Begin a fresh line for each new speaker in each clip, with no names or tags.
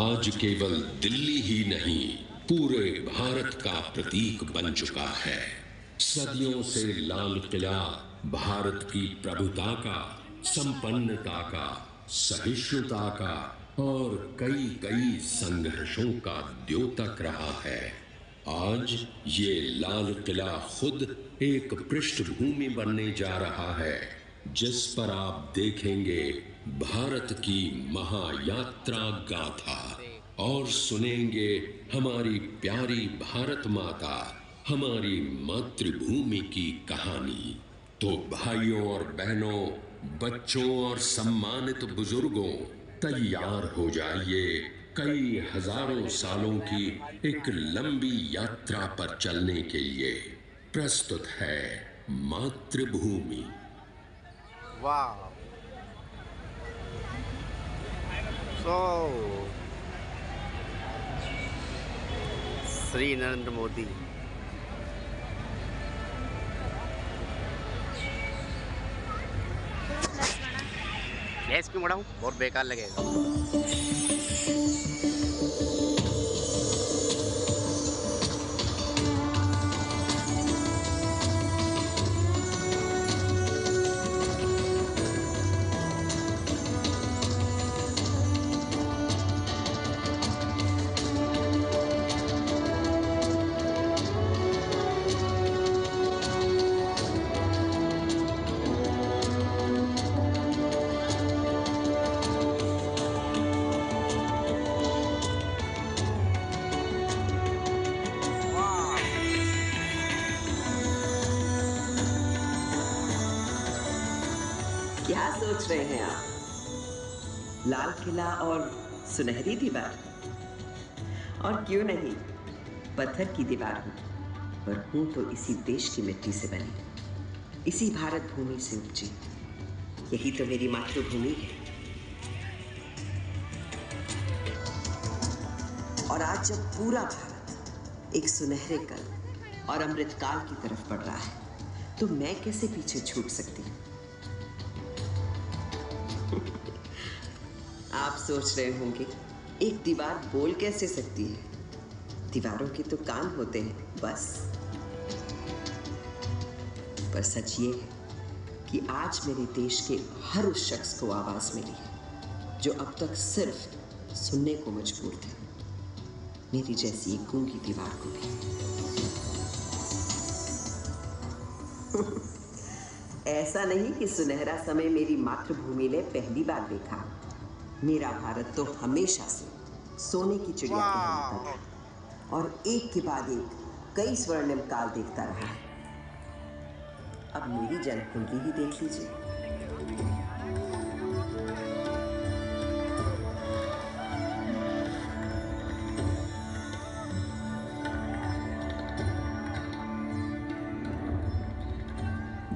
आज केवल दिल्ली ही नहीं, पूरे भारत का प्रतीक बन चुका है। सदियों से लाल किला भारत की प्रभुता का, संपन्नता का, सहिष्णुता का और कई कई संघर्षों का द्योतक रहा है। आज ये लाल किला खुद एक पृष्ठभूमि बनने जा रहा है, जिस पर आप देखेंगे भारत की महायात्रा गाथा और सुनेंगे हमारी प्यारी भारत माता, हमारी मातृभूमि की कहानी। तो भाइयों और बहनों, बच्चों और सम्मानित बुजुर्गों, तैयार हो जाइए कई हजारों सालों की एक लंबी यात्रा पर चलने के लिए। प्रस्तुत है मातृभूमि।
वाह, श्री नरेंद्र मोदी। गैस क्यों बढ़ाऊं? बहुत बेकार लगेगा।
क्या सोच रहे हैं आप? लाल किला और सुनहरी दीवार? और क्यों नहीं, पत्थर की दीवार हूं, पर हूं तो इसी देश की मिट्टी से बनी, इसी भारत भूमि से उपजी। यही तो मेरी मातृभूमि है। और आज जब पूरा भारत एक सुनहरे कल और अमृतकाल की तरफ बढ़ रहा है, तो मैं कैसे पीछे छूट सकती हूँ? आप सोच रहे होंगे, एक दीवार बोल कैसे सकती है? दीवारों के तो कान होते हैं, बस। पर सच ये है कि आज मेरे देश के हर उस शख्स को आवाज मिली है जो अब तक सिर्फ सुनने को मजबूर थे, मेरी जैसी एक गूंगी दीवार को भी। ऐसा नहीं कि सुनहरा समय मेरी मातृभूमि ने पहली बार देखा। मेरा भारत तो हमेशा से सोने की चिड़िया कहलाता था और एक के बाद एक कई स्वर्णिम काल देखता रहा है। अब मेरी जन्म कुंडली ही देख लीजिए।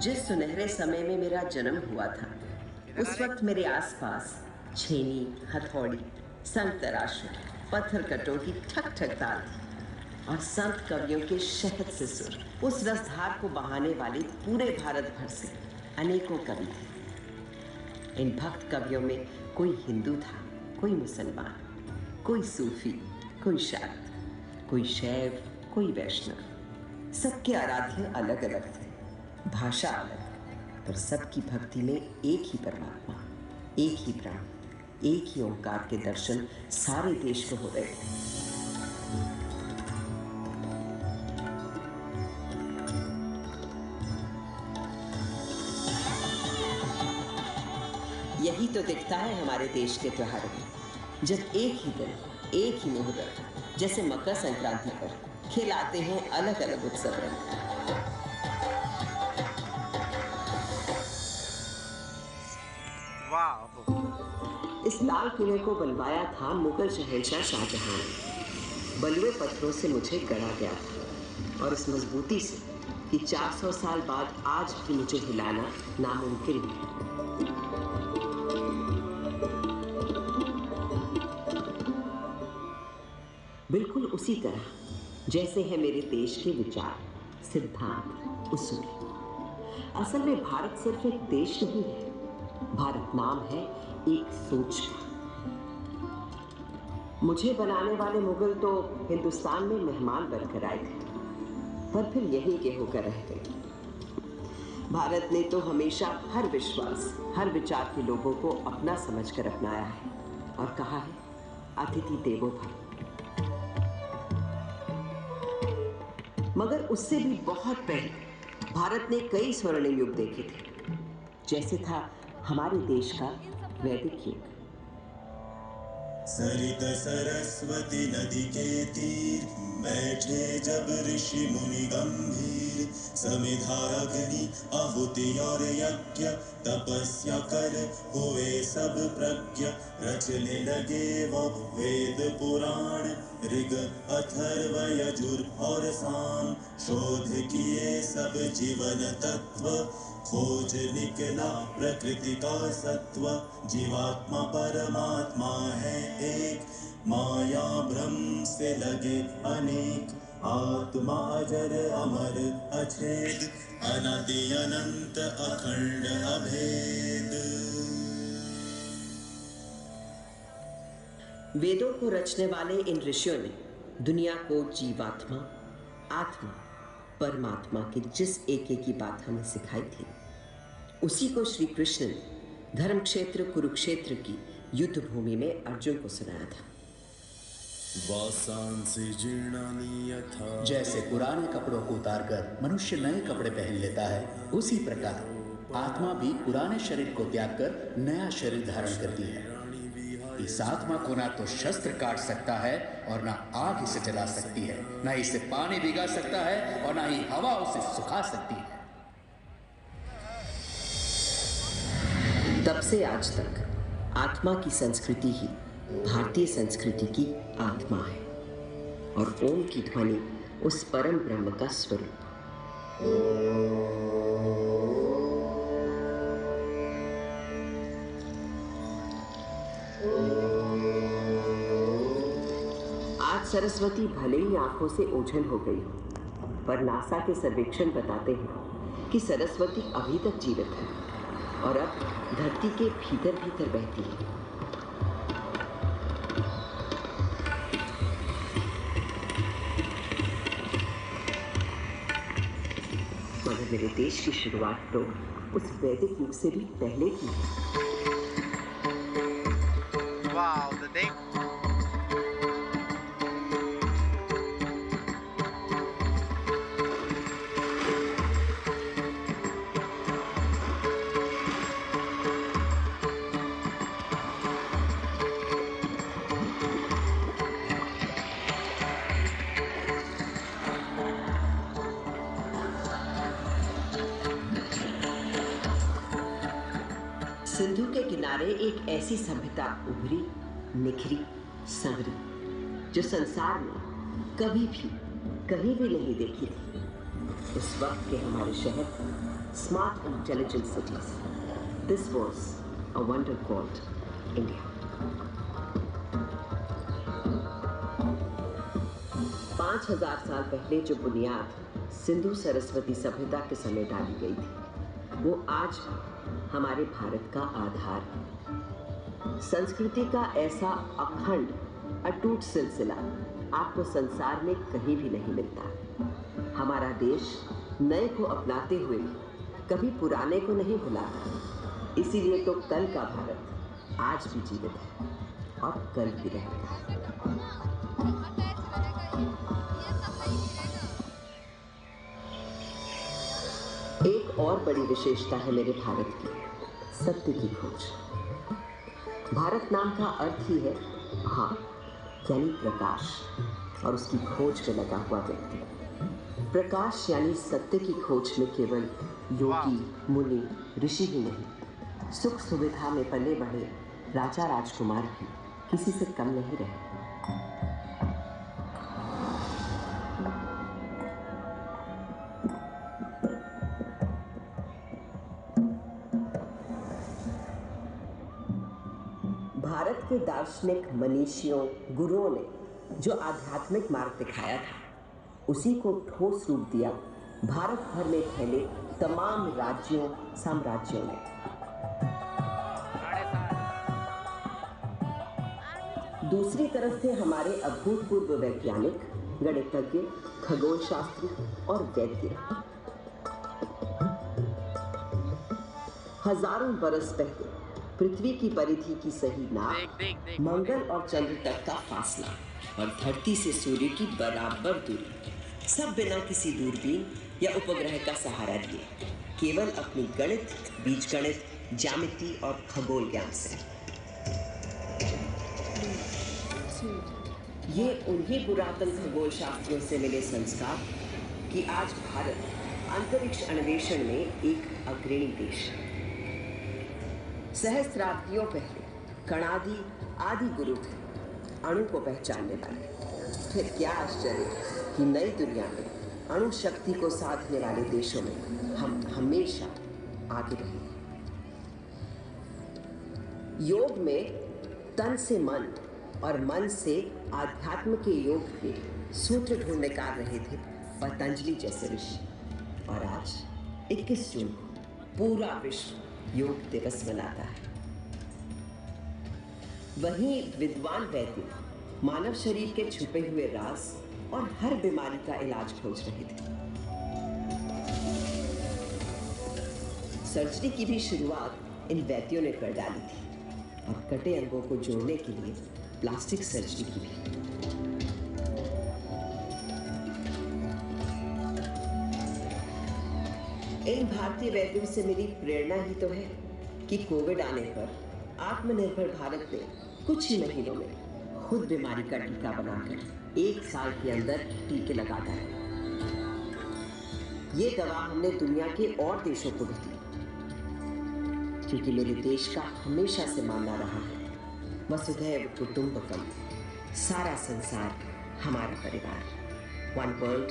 जिस सुनहरे समय में मेरा जन्म हुआ था, उस वक्त मेरे आसपास छेनी, हथौड़ी, संग तराशू, पत्थर कटोरी ठक ठक ताल थी और संत कवियों के शहद से सुर उस रसधार को बहाने वाले पूरे भारत भर से अनेकों कवि थे। इन भक्त कवियों में कोई हिंदू था, कोई मुसलमान, कोई सूफी, कोई शाक्त, कोई शैव, कोई वैष्णव। सबके आराध्य अलग अलग थे, भाषा अलग, पर सबकी भक्ति में एक ही परमात्मा, एक ही प्राण, एक ही ओंकार के दर्शन सारे देश को हो रहे थे। यही तो दिखता है हमारे देश के त्योहारों में, जब एक ही दिन, एक ही मुहूर्त, जैसे मकर संक्रांति पर खिलाते हैं अलग अलग उत्सव रंग। इस लाल किले को बनवाया था मुगल शहंशाह शाहजहां ने। बलुए पत्थरों से मुझे गढ़ा गया था और इस मजबूती से कि 400 साल बाद आज भी मुझे हिलाना नामुमकिन है। बिल्कुल उसी तरह जैसे है मेरे देश के विचार, सिद्धांत, उसूल। असल में भारत सिर्फ एक देश नहीं है, भारत नाम है एक सोच का। मुझे बनाने वाले मुगल तो हिंदुस्तान में मेहमान बनकर आए थे, पर फिर यहीं के होकर रह गए। भारत ने तो हमेशा हर विश्वास, हर विचार के लोगों को अपना समझकर अपनाया है और कहा है अतिथि देवो भव। मगर उससे भी बहुत पहले भारत ने कई स्वर्णिम युग देखे थे, जैसे था हमारे देश का वैदिक युग।
सरित सरस्वती नदी के तीर बैठे जब ऋषि मुनि गंभीर, समिधा अग्नि आहुति और यज्ञ तपस्या कर हुए सब प्रज्ञ, रचने लगे वो वेद पुराण ऋग अथर्व यजुर और साम, शोध किए सब जीवन तत्व खोज निकला प्रकृति का सत्व, जीवात्मा परमात्मा है एक, माया भ्रम से लगे अनेक, आत्मा अजर अमर अछेद, अनादि अनंत अखंड अभेद।
वेदों को रचने वाले इन ऋषियों ने दुनिया को जीवात्मा, आत्मा, परमात्मा की जिस एक एक की बात हमें सिखाई थी, उसी को श्री कृष्ण ने धर्म क्षेत्र कुरुक्षेत्र की युद्ध भूमि में अर्जुन को सुनाया था।
जैसे पुराने कपड़ों को उतारकर मनुष्य नए कपड़े पहन लेता है, उसी प्रकार आत्मा भी पुराने शरीर को त्याग कर नया शरीर धारण करती है। इस आत्मा को ना तो शस्त्र काट सकता है और ना आग इसे जला सकती है, ना इसे पानी भिगा सकता है और ना ही हवा उसे सुखा सकती है।
तब से आज तक आत्मा की संस्कृति ही भारतीय संस्कृति की आत्मा है और ओम की ध्वनि उस परम ब्रह्म का स्वरूप। आज सरस्वती भले ही आंखों से ओझल हो गई हो, पर नासा के सर्वेक्षण बताते हैं कि सरस्वती अभी तक जीवित है और अब धरती के भीतर भीतर बहती है। मगर मेरे देश की शुरुआत तो उस वैदिक युग से भी पहले की है।
Wow, the thing.
सिंधु के किनारे एक ऐसी सभ्यता उभरी, निखरी, संवरी, जो संसार में कभी भी कहीं भी नहीं देखी थी। उस वक्त के हमारे शहर smart intelligent cities. This was a wonder called India. 5000 साल पहले जो बुनियाद सिंधु सरस्वती सभ्यता के समय डाली गई थी, वो आज हमारे भारत का आधार है। संस्कृति का ऐसा अखंड अटूट सिलसिला आपको संसार में कहीं भी नहीं मिलता। हमारा देश नए को अपनाते हुए कभी पुराने को नहीं भुलाता। इसीलिए तो कल का भारत आज भी जीवित है और कल भी रहेगा। एक और बड़ी विशेषता है मेरे भारत की, सत्य की खोज। भारत नाम का अर्थ ही है भाव, यानी प्रकाश, और उसकी खोज में लगा हुआ व्यक्ति। प्रकाश यानी सत्य की खोज में केवल योगी, मुनि, ऋषि ही नहीं, सुख सुविधा में पले बढ़े राजा राजकुमार भी किसी से कम नहीं रहे। भारत के दार्शनिक मनीषियों, गुरुओं ने जो आध्यात्मिक मार्ग दिखाया था, उसी को ठोस रूप दिया भारत भर में फैले तमाम राज्यों, साम्राज्यों ने। दूसरी तरफ थे हमारे अभूतपूर्व वैज्ञानिक, गणितज्ञ, खगोल शास्त्री और वैद्य। हजारों बरस पहले पृथ्वी की परिधि की सही नाप, मंगल और चंद्र तक का फासला और धरती से सूर्य की बराबर दूरी, सब बिना किसी दूरबीन या उपग्रह का सहारा लिए, केवल अपनी गणित, बीजगणित, ज्यामिति और खगोल ज्ञान से। ये उन्हीं पुरातन खगोल शास्त्रियों से मिले संस्कार कि आज भारत अंतरिक्ष अन्वेषण में एक अग्रणी देश है। सहस्राब्दियों पहले कणादि आदि गुरु थे, अणु को पहचानने वाले। फिर क्या आश्चर्य कि नई दुनिया में अणु शक्ति को साधने वाले देशों में हम हमेशा आगे रहे। योग में तन से मन और मन से आध्यात्म के योग के सूत्र ढूंढ निकाल रहे थे पतंजलि जैसे ऋषि। और आज 21 जून को पूरा विश्व योग दिवस मनाता है। वहीं विद्वान वैद्य मानव शरीर के छुपे हुए राज और हर बीमारी का इलाज खोज रहे थे। सर्जरी की भी शुरुआत इन वैद्यों ने कर डाली थी और कटे अंगों को जोड़ने के लिए प्लास्टिक सर्जरी की भी। इन भारतीय वैद्यों से मिली प्रेरणा ही तो है कि कोविड आने पर आत्मनिर्भर भारत ने कुछ ही महीनों में खुद बीमारी का टीका बनाकर 1 साल के अंदर टीके लगाता है। ये दवा हमने दुनिया के और देशों को भी दी, क्योंकि मेरे देश का हमेशा से मानना रहा है वसुधैव कुटुंबकम, सारा संसार हमारा परिवार, वन वर्ल्ड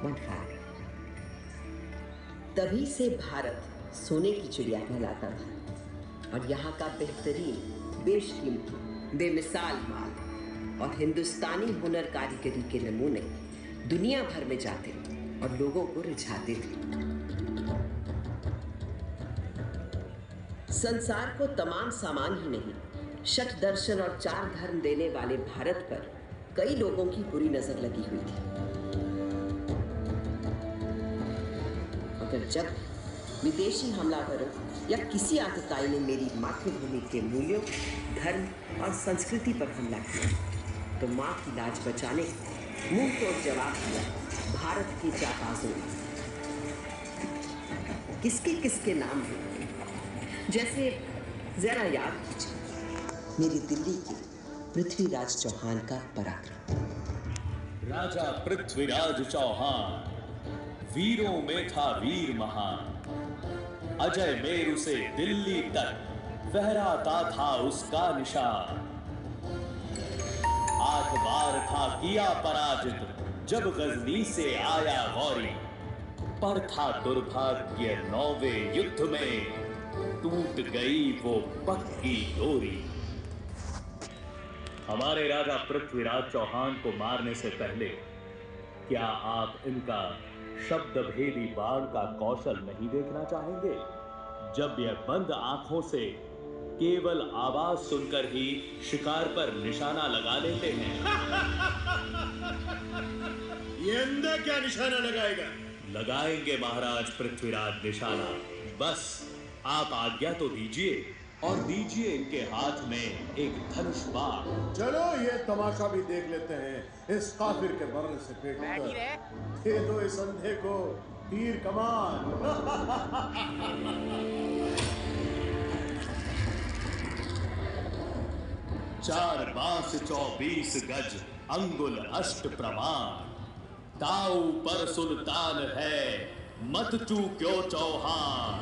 वन फैमिली। तभी से भारत सोने की चिड़िया कहलाता था और यहाँ का बेहतरीन, बेशकीमती, बेमिसाल माल और हिंदुस्तानी हुनर कारीगरी के नमूने दुनिया भर में जाते और लोगों को रिझाते थे। संसार को तमाम सामान ही नहीं, षट दर्शन और 4 धर्म देने वाले भारत पर कई लोगों की बुरी नजर लगी हुई थी। मगर जब विदेशी हमलावरों या किसी आतताई ने मेरी मातृभूमि के मूल्यों, धर्म और संस्कृति पर हमला किया, तो मां की लाज बचाने मुंह तोड़ जवाब दिया भारत के जाबाजों ने। किसके किसके नाम हैं? जैसे जरा याद कीजिए मेरी दिल्ली के पृथ्वीराज चौहान का पराक्रम।
राजा पृथ्वीराज चौहान वीरों में था वीर महान, अजय मेरु से दिल्ली तक फहराता था उसका निशान। 8 बार था किया पराजित जब गजनी से आया गौरी, पर था दुर्भाग्य 9वें युद्ध में टूट गई वो पक्की डोरी। हमारे राजा पृथ्वीराज चौहान को मारने से पहले क्या आप इनका शब्द भेदी बाण का कौशल नहीं देखना चाहेंगे? जब यह बंद आंखों से केवल आवाज सुनकर ही शिकार पर निशाना लगा लेते हैं।
ये अंधा क्या निशाना लगाएगा?
लगाएंगे महाराज पृथ्वीराज निशाना, बस आप आज्ञा तो दीजिए और दीजिए इनके हाथ में एक धनुष बाण।
चलो ये तमाशा भी देख लेते हैं इस काफिर के बरने से पेट कर। दे दो इस अंधे को तीर कमान।
4 बांस 24 गज अंगुल अष्ट प्रमाण, दाऊ पर सुल्तान है मत चूक्यो चौहान।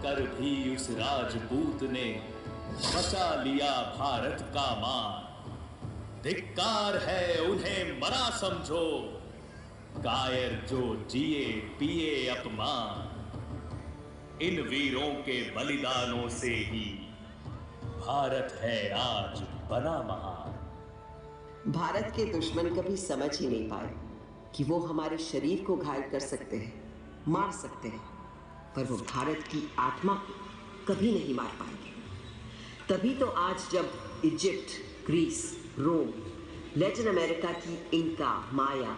कर भी उस राजपूत ने बचा लिया भारत का मान। धिक्कार है उन्हें मरा समझो, कायर जो जिए पिए अपमान। इन वीरों के बलिदानों से ही भारत है आज बना महान।
भारत के दुश्मन कभी समझ ही नहीं पाए कि वो हमारे शरीर को घायल कर सकते हैं, मार सकते हैं, पर वो भारत की आत्मा को कभी नहीं मार पाएंगे। तभी तो आज जब इजिप्ट, ग्रीस, रोम, लैटिन अमेरिका की इंका, माया,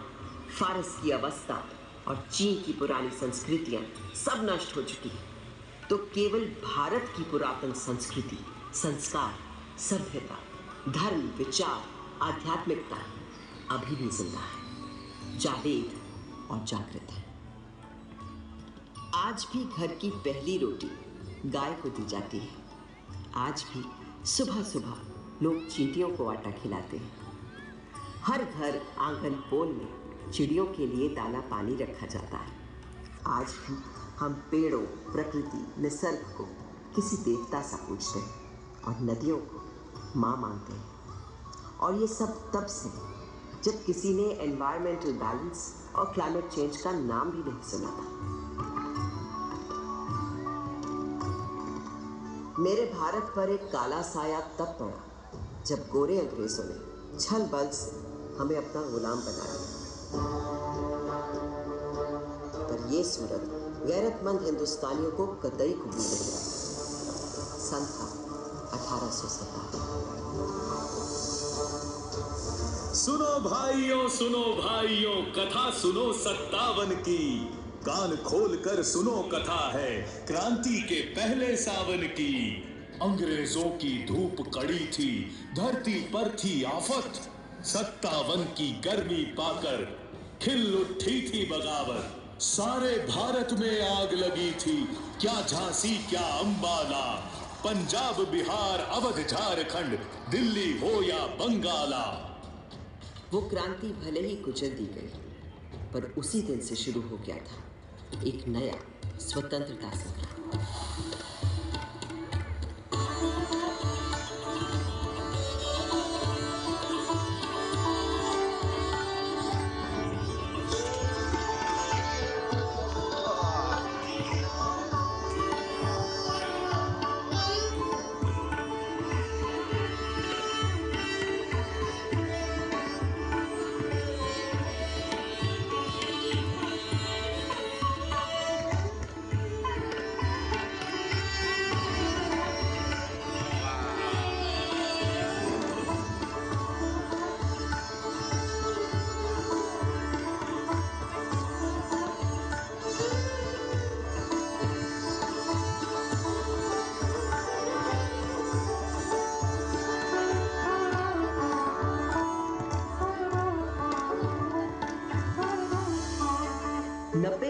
फारस की अवस्था और चीन की पुरानी संस्कृतियां सब नष्ट हो चुकी हैं, तो केवल भारत की पुरातन संस्कृति, संस्कार, सभ्यता, धर्म, विचार, आध्यात्मिकता अभी भी जिंदा है, जावेद और जागृत है। आज भी घर की पहली रोटी गाय को दी जाती है। आज भी सुबह सुबह लोग चींटियों को आटा खिलाते हैं। हर घर, आंगन, पोल में चिड़ियों के लिए दाना पानी रखा जाता है। आज भी हम पेड़ों, प्रकृति, निसर्ग को किसी देवता सा पूजते हैं और नदियों को माँ मानते हैं। और ये सब तब से जब किसी ने एनवायरमेंटल बैलेंस और क्लाइमेट चेंज का नाम भी नहीं सुना था। मेरे भारत पर एक काला साया तब पड़ा जब गोरे अंग्रेजों ने छल बल से हमें अपना गुलाम बना लिया। पर ये सूरत गैरतमंद हिंदुस्तानियों को कतई कबूल नहीं है। सन था 1857।
सुनो भाइयों, कथा सुनो 57 की। कान खोल कर सुनो, कथा है क्रांति के पहले सावन की। अंग्रेजों की धूप कड़ी थी, धरती पर थी आफत। 57 की गर्मी पाकर खिल उठी थी बगावत। सारे भारत में आग लगी थी, क्या झांसी क्या अंबाला, पंजाब, बिहार, अवध, झारखंड, दिल्ली हो या बंगाला।
वो क्रांति भले ही कुचल दी गई, पर उसी दिन से शुरू हो गया था एक नया स्वतंत्रता संग्राम।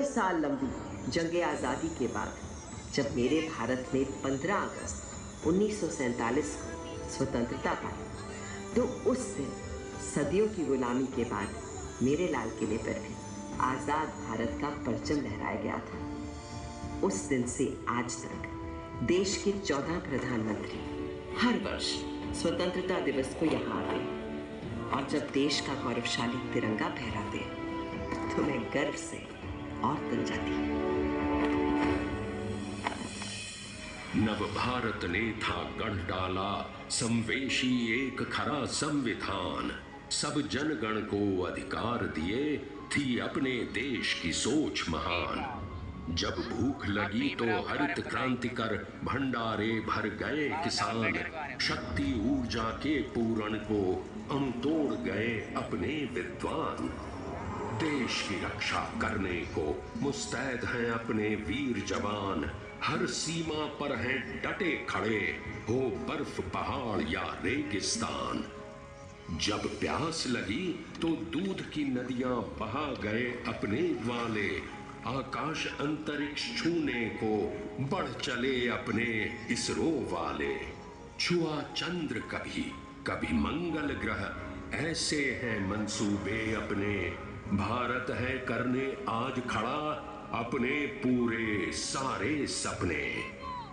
साल लंबी जंग आज़ादी के बाद जब मेरे भारत में 15 अगस्त 1947 को स्वतंत्रता पाई, तो उस दिन सदियों की गुलामी के बाद मेरे लाल किले पर भी आज़ाद भारत का परचम लहराया गया था। उस दिन से आज तक देश के 14 प्रधानमंत्री हर वर्ष स्वतंत्रता दिवस को यहाँ आते हैं और जब देश का गौरवशाली तिरंगा फहराते हैं तो मैं गर्व से और तन जाती।
नव भारत ने था गढ़ डाला संवेशी एक खरा संविधान। सब जनगण को अधिकार दिए, थी अपने देश की सोच महान। जब भूख लगी तो हरित क्रांति कर भंडारे भर गए किसान। शक्ति ऊर्जा के पूरण को हम तोड़ गए अपने विद्वान। देश की रक्षा करने को मुस्तैद हैं अपने वीर जवान। हर सीमा पर हैं डटे खड़े, हो बर्फ पहाड़ या रेगिस्तान। जब प्यास लगी तो दूध की नदियां बहा गए अपने वाले। आकाश अंतरिक्ष छूने को बढ़ चले अपने इसरो वाले। छुआ चंद्र कभी कभी मंगल ग्रह, ऐसे हैं मंसूबे अपने। भारत है करने आज खड़ा अपने पूरे सारे सपने।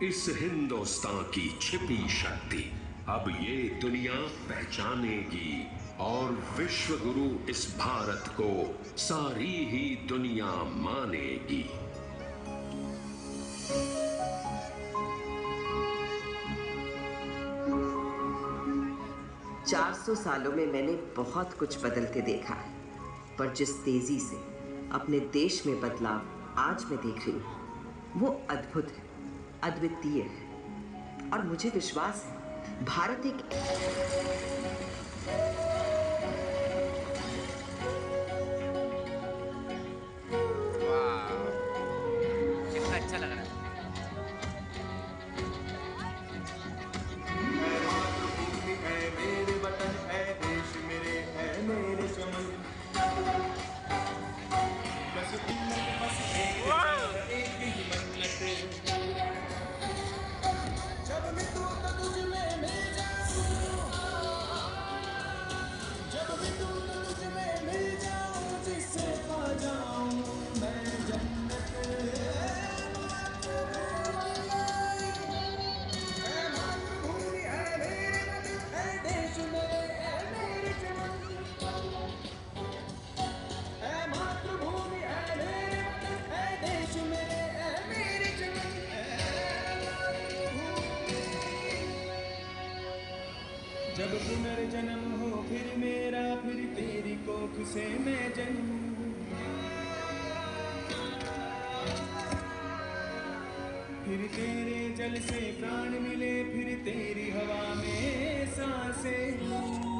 इस हिंदुस्तान की छिपी शक्ति अब ये दुनिया पहचानेगी और विश्व गुरु इस भारत को सारी ही दुनिया मानेगी।
400 सालों में मैंने बहुत कुछ बदलते देखा है, पर जिस तेजी से अपने देश में बदलाव आज मैं देख रही हूँ वो अद्भुत है, अद्वितीय है। और मुझे विश्वास है भारत एक
कितना अच्छा लग रहा है।
जब पुनर्जन्म हो फिर मेरा, फिर तेरी कोख से मैं जन्म, फिर तेरे जल से प्राण मिले, फिर तेरी हवा में सांसें लूं।